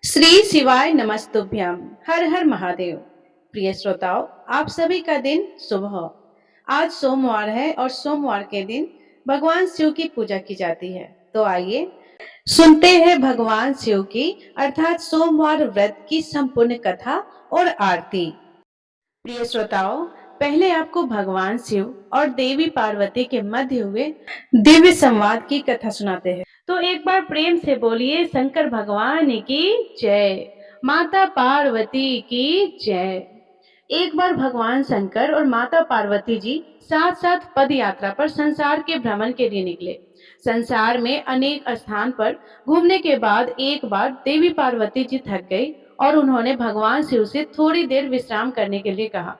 श्री शिवाय नमस्तुभ्यम। हर हर महादेव। प्रिय श्रोताओं, आप सभी का दिन शुभ हो। आज सोमवार है और सोमवार के दिन भगवान शिव की पूजा की जाती है। तो आइए सुनते हैं भगवान शिव की अर्थात सोमवार व्रत की संपूर्ण कथा और आरती। प्रिय श्रोताओं, पहले आपको भगवान शिव और देवी पार्वती के मध्य हुए दिव्य संवाद की कथा सुनाते हैं। तो एक बार प्रेम से बोलिए शंकर भगवान की जय, माता पार्वती की जय। एक बार भगवान शंकर और माता पार्वती जी साथ साथ पद यात्रा पर संसार के भ्रमण के लिए निकले। संसार में अनेक स्थान पर घूमने के बाद एक बार देवी पार्वती जी थक गई और उन्होंने भगवान शिव से थोड़ी देर विश्राम करने के लिए कहा।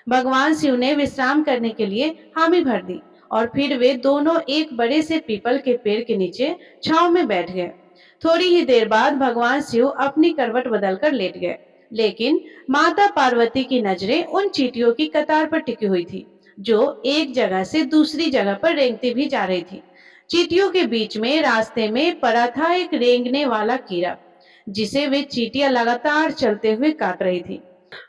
भगवान शिव ने विश्राम करने के लिए हामी भर दी और फिर वे दोनों एक बड़े से पीपल के पेड़ के नीचे छांव में बैठ गए। थोड़ी ही देर बाद भगवान शिव अपनी करवट बदलकर लेट गए, लेकिन माता पार्वती की नजरें उन चींटियों की कतार पर टिकी हुई थी जो एक जगह से दूसरी जगह पर रेंगती भी जा रही थी। चींटियों के बीच में रास्ते में पड़ा था एक रेंगने वाला कीड़ा, जिसे वे चींटियां लगातार चलते हुए काट रही थी।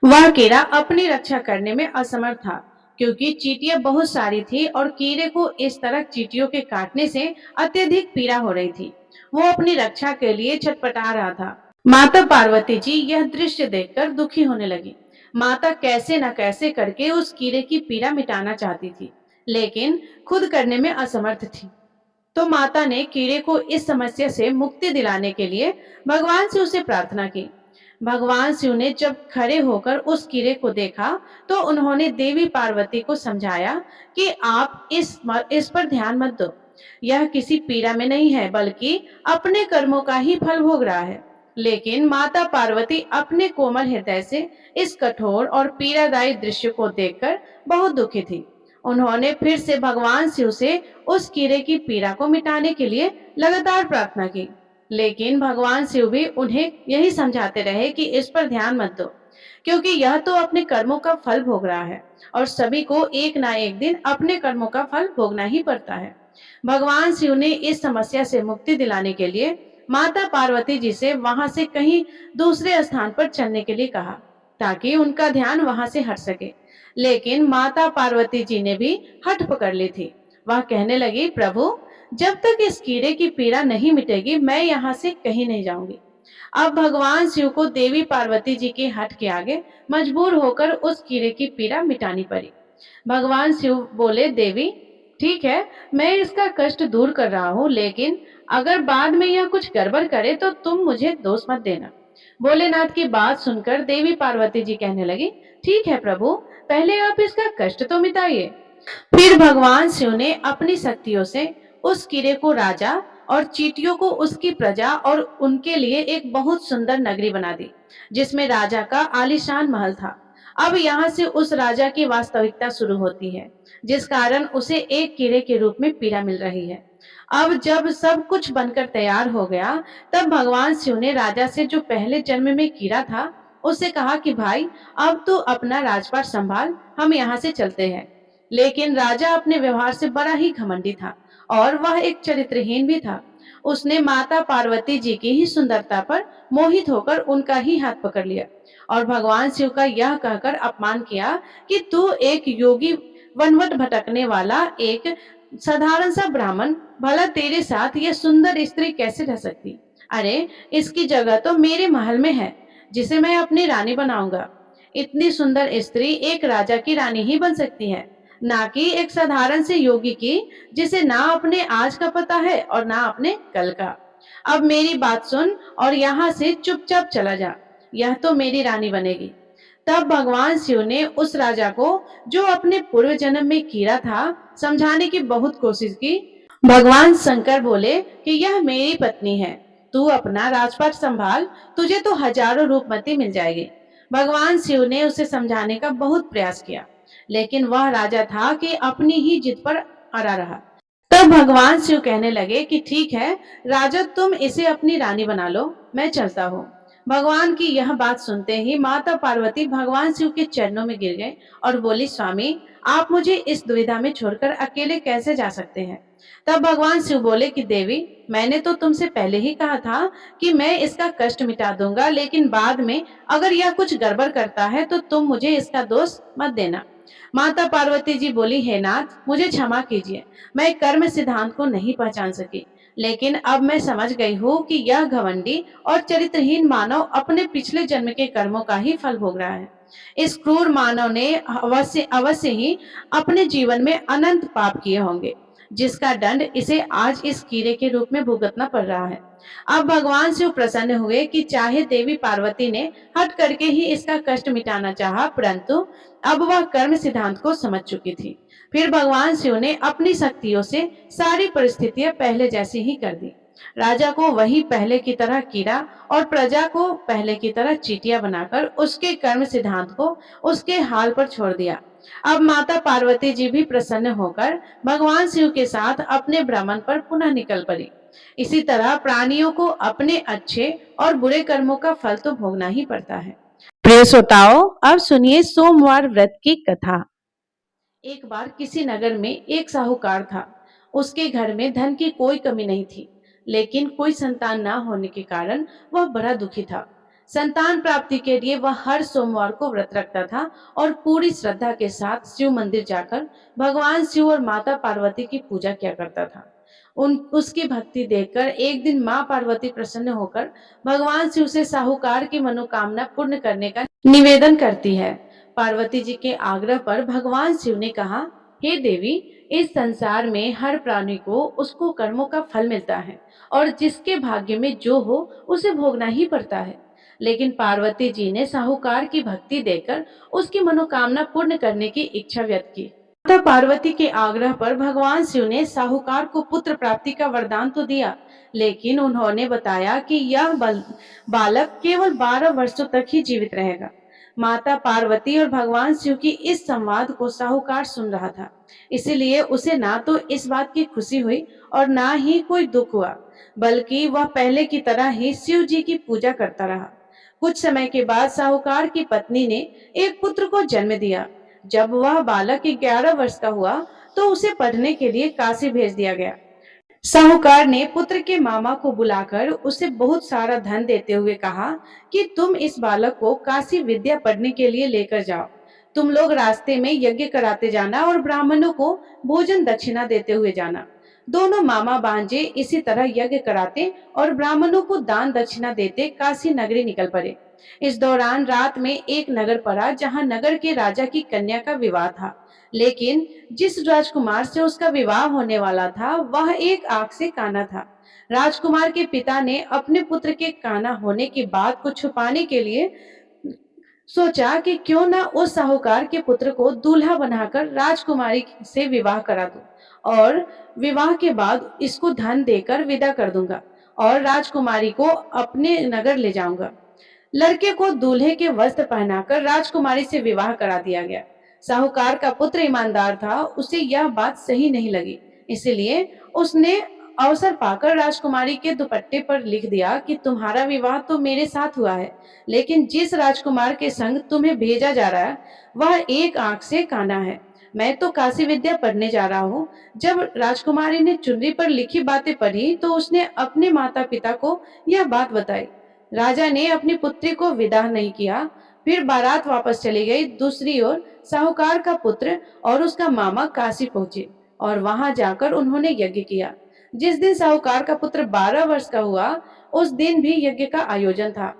वह कीड़ा अपनी रक्षा करने में असमर्थ था, क्योंकि चींटियां बहुत सारी थी और कीड़े को इस तरह चींटियों के काटने से अत्यधिक पीड़ा हो रही थी। वो अपनी रक्षा के लिए छटपटा रहा था। माता पार्वती जी यह दृश्य देखकर दुखी होने लगी। माता कैसे न कैसे करके उस कीड़े की पीड़ा मिटाना चाहती थी, लेकिन खुद करने में असमर्थ थी। तो माता ने कीड़े को इस समस्या से मुक्ति दिलाने के लिए भगवान से उसे प्रार्थना की। भगवान शिव ने जब खड़े होकर उस कीड़े को देखा तो उन्होंने देवी पार्वती को समझाया कि आप इस पर ध्यान मत दो। यह किसी पीड़ा में नहीं है, बल्कि अपने कर्मों का ही फल भोग रहा है। लेकिन माता पार्वती अपने कोमल हृदय से इस कठोर और पीड़ादायी दृश्य को देखकर बहुत दुखी थी। उन्होंने फिर से भगवान शिव से उस कीड़े की पीड़ा को मिटाने के लिए लगातार प्रार्थना की, लेकिन भगवान शिव भी उन्हें यही समझाते रहे कि इस पर ध्यान मत दो, क्योंकि यह तो अपने कर्मों का फल भोग रहा है और सभी को एक ना एक दिन अपने कर्मों का फल भोगना ही पड़ता है। भगवान शिव ने इस समस्या से मुक्ति दिलाने के लिए माता पार्वती जी से वहां से कहीं दूसरे स्थान पर चलने के लिए कहा, ताकि उनका ध्यान वहां से हट सके। लेकिन माता पार्वती जी ने भी हठ पकड़ ली थी। वह कहने लगी, प्रभु, जब तक इस कीड़े की पीड़ा नहीं मिटेगी मैं यहाँ से कहीं नहीं जाऊंगी। अब भगवान शिव को देवी पार्वती जी के हठ के आगे मजबूर होकर उस कीड़े की पीड़ा मिटानी पड़ी। भगवान शिव बोले, देवी, ठीक है, मैं इसका कष्ट दूर कर रहा हूँ, लेकिन अगर बाद में यह कुछ गड़बड़ करे तो तुम मुझे दोष मत देना। भोलेनाथ की बात सुनकर देवी पार्वती जी कहने लगी, ठीक है प्रभु, पहले आप इसका कष्ट तो मिटाइए। फिर भगवान शिव ने अपनी शक्तियों से उस कीड़े को राजा और चींटियों को उसकी प्रजा और उनके लिए एक बहुत सुंदर नगरी बना दी, जिसमें राजा का आलीशान महल था। अब यहाँ से उस राजा की वास्तविकता शुरू होती है, जिस कारण उसे एक कीड़े के रूप में पीड़ा मिल रही है। अब जब सब कुछ बनकर तैयार हो गया, तब भगवान शिव ने राजा से, जो पहले जन्म में कीड़ा था, उससे कहा कि भाई, अब तू अपना राजपाट संभाल, हम यहाँ से चलते हैं। लेकिन राजा अपने व्यवहार से बड़ा ही घमंडी था और वह एक चरित्रहीन भी था। उसने माता पार्वती जी की ही सुंदरता पर मोहित होकर उनका ही हाथ पकड़ लिया और भगवान शिव का यह कहकर अपमान किया कि तू एक योगी, वनवट भटकने वाला एक साधारण सा ब्राह्मण, भला तेरे साथ यह सुंदर स्त्री कैसे रह सकती? अरे, इसकी जगह तो मेरे महल में है, जिसे मैं अपनी रानी बनाऊंगा। इतनी सुंदर स्त्री एक राजा की रानी ही बन सकती है, ना कि एक साधारण से योगी की, जिसे ना अपने आज का पता है और ना अपने कल का। अब मेरी बात सुन और यहाँ से चुपचाप चला जा, यह तो मेरी रानी बनेगी। तब भगवान शिव ने उस राजा को, जो अपने पूर्व जन्म में कीड़ा था, समझाने की बहुत कोशिश की। भगवान शंकर बोले कि यह मेरी पत्नी है, तू अपना राजपाट संभाल, तुझे तो हजारों रूपमती मिल जाएगी। भगवान शिव ने उसे समझाने का बहुत प्रयास किया, लेकिन वह राजा था कि अपनी ही जिद पर अड़ा रहा। तब भगवान शिव कहने लगे कि ठीक है राजा, तुम इसे अपनी रानी बना लो, मैं चलता हूँ। भगवान की यह बात सुनते ही माता पार्वती भगवान शिव के चरणों में गिर गए और बोली, स्वामी, आप मुझे इस दुविधा में छोड़कर अकेले कैसे जा सकते हैं? तब भगवान शिव बोले कि देवी, मैंने तो तुमसे पहले ही कहा था कि मैं इसका कष्ट मिटा दूंगा, लेकिन बाद में अगर यह कुछ गड़बड़ करता है तो तुम मुझे इसका दोष मत देना। माता पार्वती जी बोली, हे नाथ, मुझे क्षमा कीजिए, मैं कर्म सिद्धांत को नहीं पहचान सकी, लेकिन अब मैं समझ गई हूँ कि यह घमंडी और चरित्रहीन मानव अपने पिछले जन्म के कर्मों का ही फल भोग रहा है। इस क्रूर मानव ने अवश्य अवश्य ही अपने जीवन में अनंत पाप किए होंगे, जिसका दंड इसे आज इस कीड़े के रूप में भुगतना पड़ रहा है। अब भगवान शिव प्रसन्न हुए कि चाहे देवी पार्वती ने हट करके ही इसका कष्ट मिटाना चाहा, परंतु अब वह कर्म सिद्धांत को समझ चुकी थी। फिर भगवान शिव ने अपनी शक्तियों से सारी परिस्थितियां पहले जैसी ही कर दी। राजा को वही पहले की तरह कीड़ा और प्रजा को पहले की तरह चींटियां बनाकर उसके कर्म सिद्धांत को उसके हाल पर छोड़ दिया। अब माता पार्वती जी भी प्रसन्न होकर भगवान शिव के साथ अपने भ्रमण पर पुनः निकल पड़ी। इसी तरह प्राणियों को अपने अच्छे और बुरे कर्मों का फल तो भोगना ही पड़ता है। प्रिय श्रोताओं, अब सुनिए सोमवार व्रत की कथा। एक बार किसी नगर में एक साहूकार था। उसके घर में धन की कोई कमी नहीं थी, लेकिन कोई संतान ना होने के कारण वह बड़ा दुखी था। संतान प्राप्ति के लिए वह हर सोमवार को व्रत रखता था और पूरी श्रद्धा के साथ शिव मंदिर जाकर भगवान शिव और माता पार्वती की पूजा किया करता था। उसकी भक्ति देखकर एक दिन माँ पार्वती प्रसन्न होकर भगवान शिव से साहूकार की मनोकामना पूर्ण करने का निवेदन करती है। पार्वती जी के आग्रह पर भगवान शिव ने कहा, हे देवी, इस संसार में हर प्राणी को उसको कर्मों का फल मिलता है और जिसके भाग्य में जो हो उसे भोगना ही पड़ता है। लेकिन पार्वती जी ने साहूकार की भक्ति देकर उसकी मनोकामना पूर्ण करने की इच्छा व्यक्त की। माता पार्वती के आग्रह पर भगवान शिव ने साहूकार को पुत्र प्राप्ति का वरदान तो दिया, लेकिन उन्होंने बताया कि यह बालक केवल 12 वर्षों तक ही जीवित रहेगा। माता पार्वती और भगवान शिव की इस संवाद को साहूकार सुन रहा था, इसीलिए उसे ना तो इस बात की खुशी हुई और ना ही कोई दुख हुआ, बल्कि वह पहले की तरह ही शिव जी की पूजा करता रहा। कुछ समय के बाद साहूकार की पत्नी ने एक पुत्र को जन्म दिया। जब वह बालक 11 वर्ष का हुआ तो उसे पढ़ने के लिए काशी भेज दिया गया। साहूकार ने पुत्र के मामा को बुलाकर उसे बहुत सारा धन देते हुए कहा कि तुम इस बालक को काशी विद्या पढ़ने के लिए लेकर जाओ। तुम लोग रास्ते में यज्ञ कराते जाना और ब्राह्मणों को भोजन दक्षिणा देते हुए जाना। दोनों मामा भांजे इसी तरह यज्ञ कराते और ब्राह्मणों को दान दक्षिणा देते काशी नगरी निकल पड़े। इस दौरान रात में एक नगर पड़ा जहां नगर के राजा की कन्या का विवाह था, लेकिन जिस राजकुमार से उसका विवाह होने वाला था वह एक आंख से काना था। राजकुमार के पिता ने अपने पुत्र के काना होने की बात को छुपाने के लिए सोचा कि क्यों ना उस साहूकार के पुत्र को दूल्हा बनाकर राजकुमारी से विवाह करा दूं और विवाह के बाद इसको धन देकर विदा कर दूंगा और राजकुमारी को अपने नगर ले जाऊंगा। लड़के को दूल्हे के वस्त्र पहनाकर राजकुमारी से विवाह करा दिया गया। साहूकार का पुत्र ईमानदार था, उसे यह बात सही नहीं लगी, इसलिए उसने अवसर पाकर राजकुमारी के दुपट्टे पर लिख दिया कि तुम्हारा विवाह तो मेरे साथ हुआ है, लेकिन जिस राजकुमार के संग तुम्हें भेजा जा रहा है वह एक आंख से काना है। मैं तो काशी विद्या पढ़ने जा रहा हूँ। जब राजकुमारी ने चुनरी पर लिखी बातें पढ़ी तो उसने अपने माता पिता को यह बात बताई। राजा ने अपनी पुत्री को विदा नहीं किया। फिर बारात वापस चली गई। दूसरी ओर साहूकार का पुत्र और उसका मामा काशी पहुंचे और वहां जाकर उन्होंने यज्ञ किया। जिस दिन साहूकार का पुत्र 12 वर्ष का हुआ उस दिन भी यज्ञ का आयोजन था।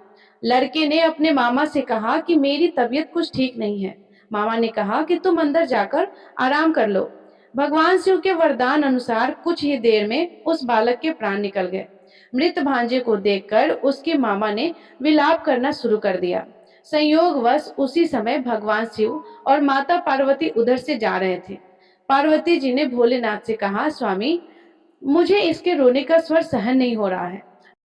लड़के ने अपने मामा से कहा कि मेरी तबीयत कुछ ठीक नहीं है। मामा ने कहा कि तुम अंदर जाकर आराम कर लो। भगवान शिव के वरदान अनुसार कुछ ही देर में उस बालक के प्राण निकल गए। मृत भांजे को देखकर उसके मामा ने विलाप करना शुरू कर दिया। संयोगवश उसी समय भगवान शिव और माता पार्वती उधर से जा रहे थे। पार्वती जी ने भोलेनाथ से कहा, स्वामी, मुझे इसके रोने का स्वर सहन नहीं हो रहा है,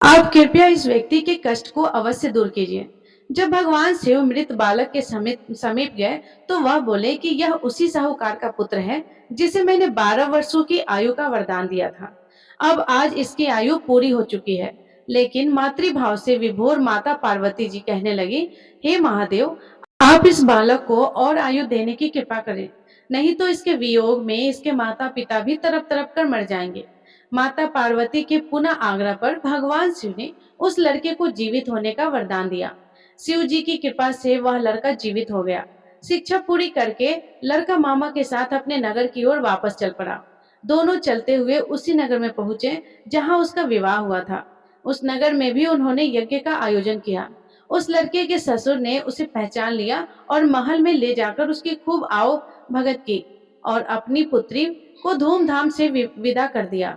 आप कृपया इस व्यक्ति के कष्ट को अवश्य दूर कीजिए। जब भगवान शिव मृत बालक के समीप गए तो वह बोले कि यह उसी साहूकार का पुत्र है जिसे मैंने 12 वर्षों की आयु का वरदान दिया था। अब आज इसकी आयु पूरी हो चुकी है। लेकिन मातृभाव से विभोर माता पार्वती जी कहने लगी, हे महादेव, आप इस बालक को और आयु देने की कृपा करें। नहीं तो इसके वियोग में इसके माता पिता भी तड़प तड़प कर मर जाएंगे। माता पार्वती के पुनः आग्रह पर भगवान शिव ने उस लड़के को जीवित होने का वरदान दिया। शिव जी की कृपा से वह लड़का जीवित हो गया। शिक्षा पूरी करके लड़का मामा के साथ अपने नगर की ओर वापस चल पड़ा। दोनों चलते हुए उसी नगर में पहुंचे जहां उसका विवाह हुआ था। उस नगर में भी उन्होंने यज्ञ का आयोजन किया। उस लड़के के ससुर ने उसे पहचान लिया और महल में ले जाकर उसकी खूब आओ भगत की और अपनी पुत्री को धूमधाम से विदा कर दिया।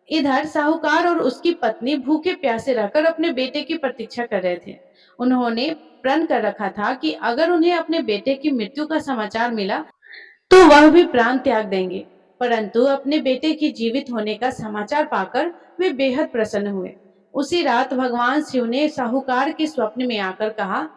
इधर साहूकार और उसकी पत्नी भूखे प्यासे रहकर अपने बेटे की प्रतीक्षा कर रहे थे। उन्होंने प्रण कर रखा था कि अगर उन्हें अपने बेटे की मृत्यु का समाचार मिला तो वह भी प्राण त्याग देंगे। परंतु अपने बेटे की जीवित होने का समाचार पाकर वे बेहद प्रसन्न हुए। उसी रात भगवान शिव ने साहूकार के स्वप्न में आकर कहा,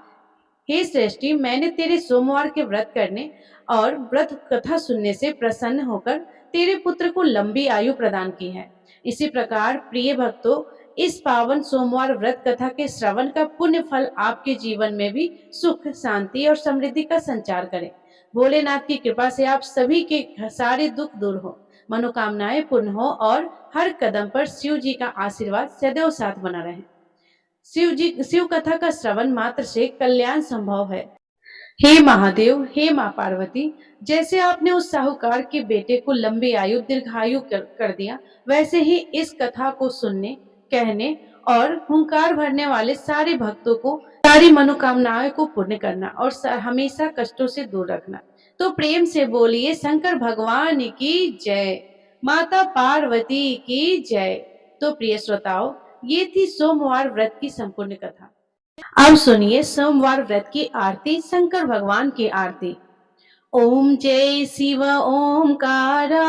हे श्रेष्ठी, मैंने तेरे सोमवार के व्रत करने और व्रत कथा सुनने से प्रसन्न होकर तेरे पुत्र को लंबी आयु प्रदान की है। इसी प्रकार प्रिय भक्तों, इस पावन सोमवार व्रत कथा के श्रवण का पुण्य फल आपके जीवन में भी सुख, शांति और समृद्धि का संचार करे। भोलेनाथ की कृपा से आप सभी के सारे दुख दूर हो, मनोकामनाएं पूर्ण हो और हर कदम पर शिव जी का आशीर्वाद सदैव साथ बना रहे। शिव कथा का श्रवण मात्र से कल्याण संभव है। हे महादेव, हे माँ पार्वती, जैसे आपने उस साहूकार के बेटे को लंबी आयु दीर्घायु कर दिया, वैसे ही इस कथा को सुनने, कहने और हुंकार भरने वाले सारे भक्तों को सारी मनोकामनाओं को पूर्ण करना और हमेशा कष्टों से दूर रखना। तो प्रेम से बोलिए शंकर भगवान की जय, माता पार्वती की जय। तो प्रिय श्रोताओ, ये थी सोमवार व्रत की संपूर्ण कथा। अब सुनिए सोमवार व्रत की आरती, शंकर भगवान की आरती। ओम जय शिव ओमकारा,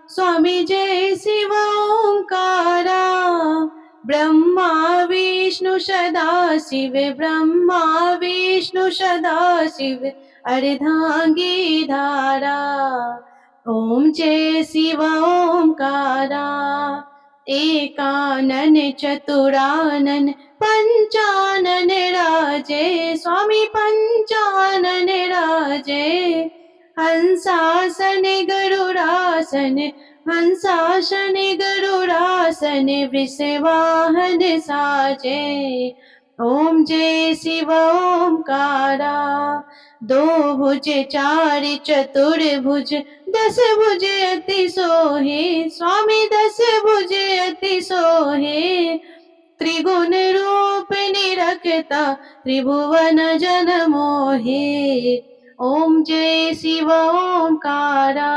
स्वामी जय शिव ओमकारा, ब्रह्मा विष्णु सदा शिव, ब्रह्मा विष्णु सदा शिव, अर्धांगी धारा। ओम जय शिव ओमकारा, एकानन चतुरानन पंचानन राजे, स्वामी पंचानन राजे। हंसासन गरुड़ासन, हंसासन गरुड़ासन, वृषवाहन साजे। ओम जय शिव ओमकारा, दो भुज चार चतुर्भुज, दस भुज अति सोहे, स्वामी दस भुज अति सोहे। त्रिगुण रूप निरखता, त्रिभुवन जन मोहे। ओम जय शिव ओमकारा,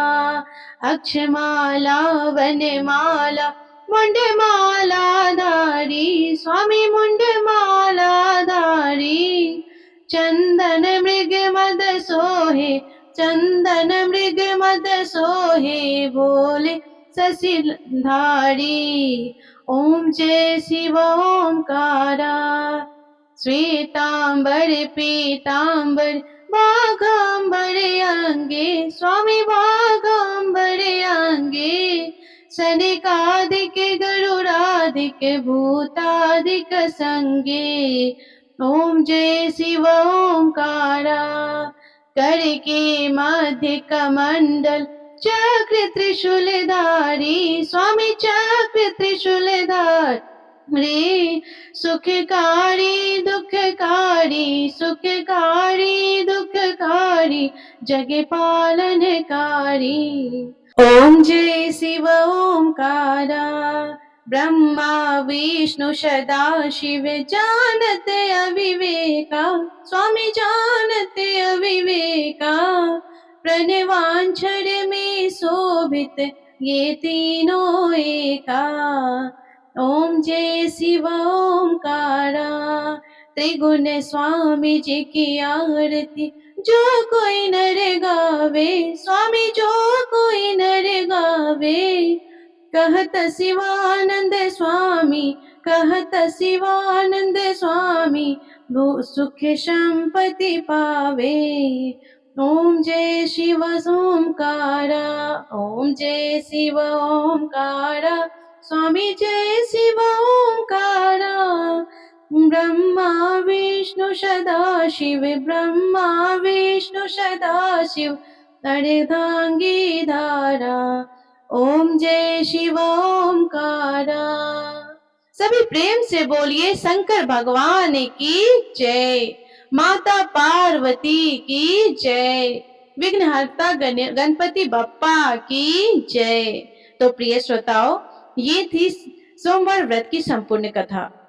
अक्षमाला वनमाला, मुंडमाला धारी, स्वामी मुंडमाला धारी। चंदन मृग मद सोहे, चंदन मृग मद सोहे, भोले शशिधारी। ओम जय शिव ओमकारा, श्वेतांबर पीतांबर, बाघांबर अंगे, स्वामी बाघांबर अंगे। सनकादिक गरुड़ादिक भूतादिक संगे। ओम जय शिव ओमकारा, कर के मध्य कमंडल, चक्र त्रिशूलधारी, स्वामी चक्र त्रिशूलधारी। रे सुखकारी दुखकारी, सुखकारी दुखकारी, जग पालनकारी। ओम जय शिव ओमकारा, ब्रह्मा विष्णु सदा शिव, जानत अविवेका, स्वामी जानत अविवेका। प्रणवांछर में शोभित ये तीनों एका। ओम जय शिव ओमकारा, त्रिगुण स्वामी जी की आरती, जो कोई नर गावे, स्वामी जो कोई नर गावे। कहत शिवानंद स्वामी, कहत शिवानंद स्वामी, भू सुख संपत्ति पावे। ओम जय शिव ओमकारा, ओम जय शिव ओमकारा, स्वामी जय शिव ओमकारा। ब्रह्मा विष्णु सदा शिव, ब्रह्मा विष्णु सदा शिव, अर्धांगी धारा, ओम जय शिव ओमकारा। सभी प्रेम से बोलिए शंकर भगवान की जय, माता पार्वती की जय, विघ्नहर्ता गणपति बप्पा की जय। तो प्रिय श्रोताओ, ये थी सोमवार व्रत की संपूर्ण कथा।